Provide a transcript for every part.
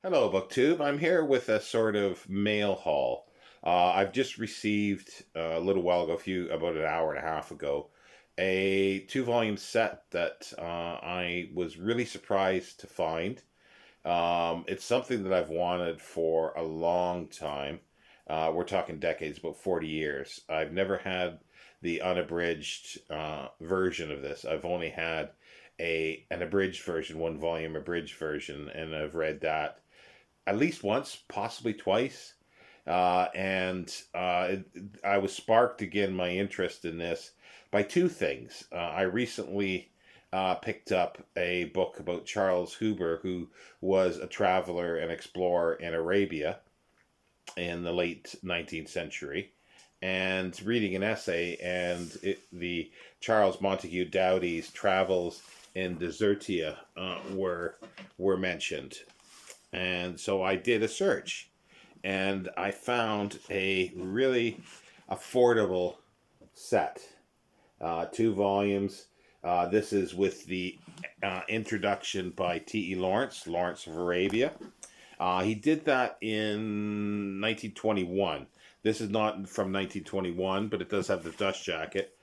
Hello, BookTube. I'm here with a sort of mail haul. I've just received a little while ago, about an hour and a half ago, a two-volume set that I was really surprised to find. It's something that I've wanted for a long time. We're talking decades, about 40 years. I've never had the unabridged version of this. I've only had an abridged version, one volume abridged version, and I've read that at least once, possibly twice. And I was sparked again my interest in this by two things. I recently picked up a book about Charles Huber, who was a traveler and explorer in Arabia in the late 19th century, and reading an essay, and the Charles Montague Doughty's travels in Desertia were mentioned. And so I did a search and I found a really affordable set. Two volumes. This is with the introduction by T.E. Lawrence of Arabia. He did that in 1921. This is not from 1921, but it does have the dust jacket.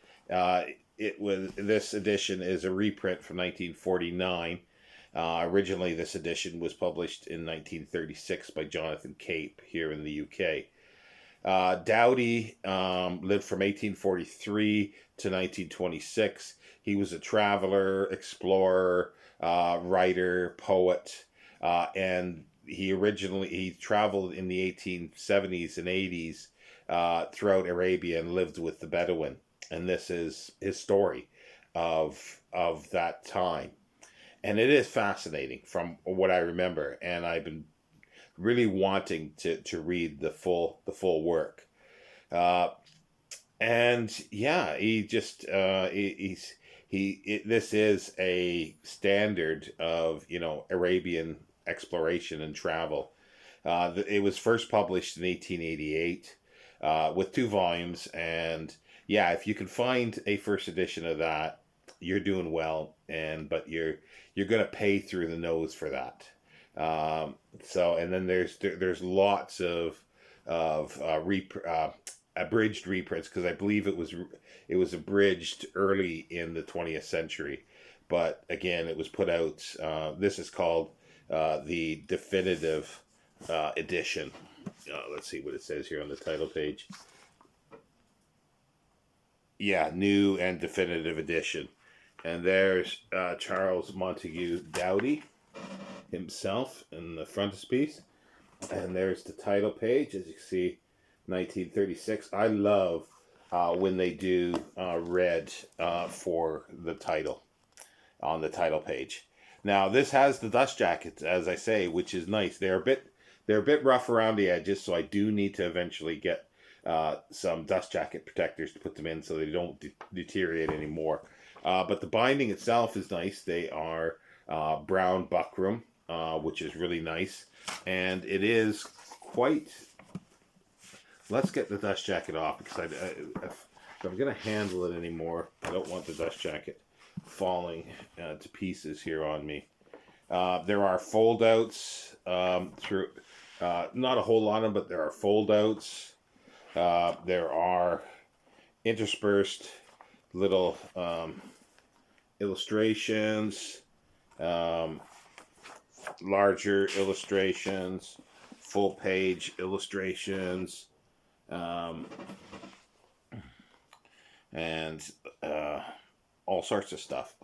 This edition is a reprint from 1949. Originally, this edition was published in 1936 by Jonathan Cape here in the UK. Doughty lived from 1843 to 1926. He was a traveler, explorer, writer, poet, and he traveled in the 1870s and 80s throughout Arabia and lived with the Bedouin. And this is his story of that time. And it is fascinating from what I remember, and I've been really wanting to read the full work. Uh, and yeah, this is a standard of Arabian exploration and travel. It was first published in 1888 with two volumes, and yeah, if you can find a first edition of that, you're doing well, but you're gonna pay through the nose for that. And then there's lots of abridged reprints, because I believe it was abridged early in the 20th century, but again it was put out. This is called the definitive edition. Let's see what it says here on the title page. Yeah, new and definitive edition. And there's Charles Montague Doughty himself in the frontispiece. And there's the title page, as you can see, 1936. I love when they do red for the title on the title page. Now this has the dust jackets, as I say, which is nice. They're a bit rough around the edges, so I do need to eventually get some dust jacket protectors to put them in so they don't deteriorate anymore. But the binding itself is nice. They are brown buckram, which is really nice. And it is quite... Let's get the dust jacket off, because if I'm going to handle it anymore, I don't want the dust jacket falling to pieces here on me. There are fold-outs through... not a whole lot of them, but there are fold-outs. There are interspersed little illustrations, larger illustrations, full page illustrations, and all sorts of stuff.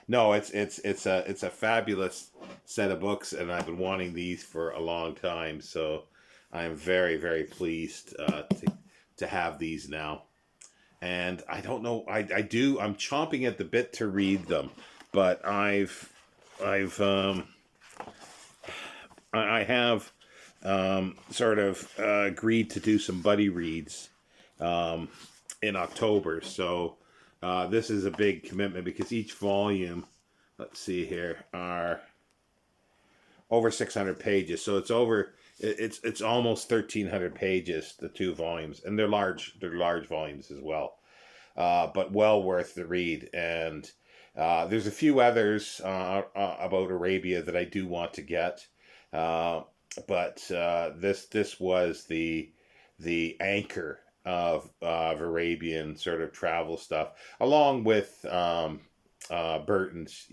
No, it's a fabulous set of books, and I've been wanting these for a long time. So I am very, very pleased to have these now. And I don't know, I'm chomping at the bit to read them, but I have sort of agreed to do some buddy reads in October. So this is a big commitment, because each volume, let's see here, are over 600 pages. So it's almost 1,300 pages, the two volumes, and they're large volumes as well, but well worth the read. And there's a few others about Arabia that I do want to get. Uh, but this was the anchor of Arabian sort of travel stuff, along with Burton's,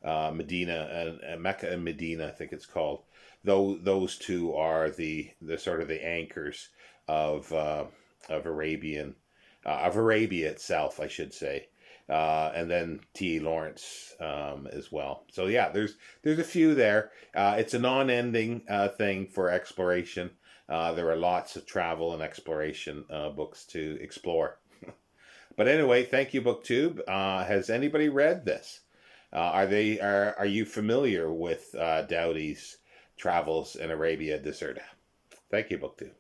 Medina and Mecca and Medina, I think it's called. Though those two are the sort of the anchors of uh, of Arabian of Arabia itself, I should say. And then T. Lawrence as well. So yeah, there's a few there. It's a non-ending thing for exploration. There are lots of travel and exploration books to explore. But anyway, thank you, BookTube. Has anybody read this? Are you familiar with Doughty's travels in Arabia Deserta? Thank you, BookTube.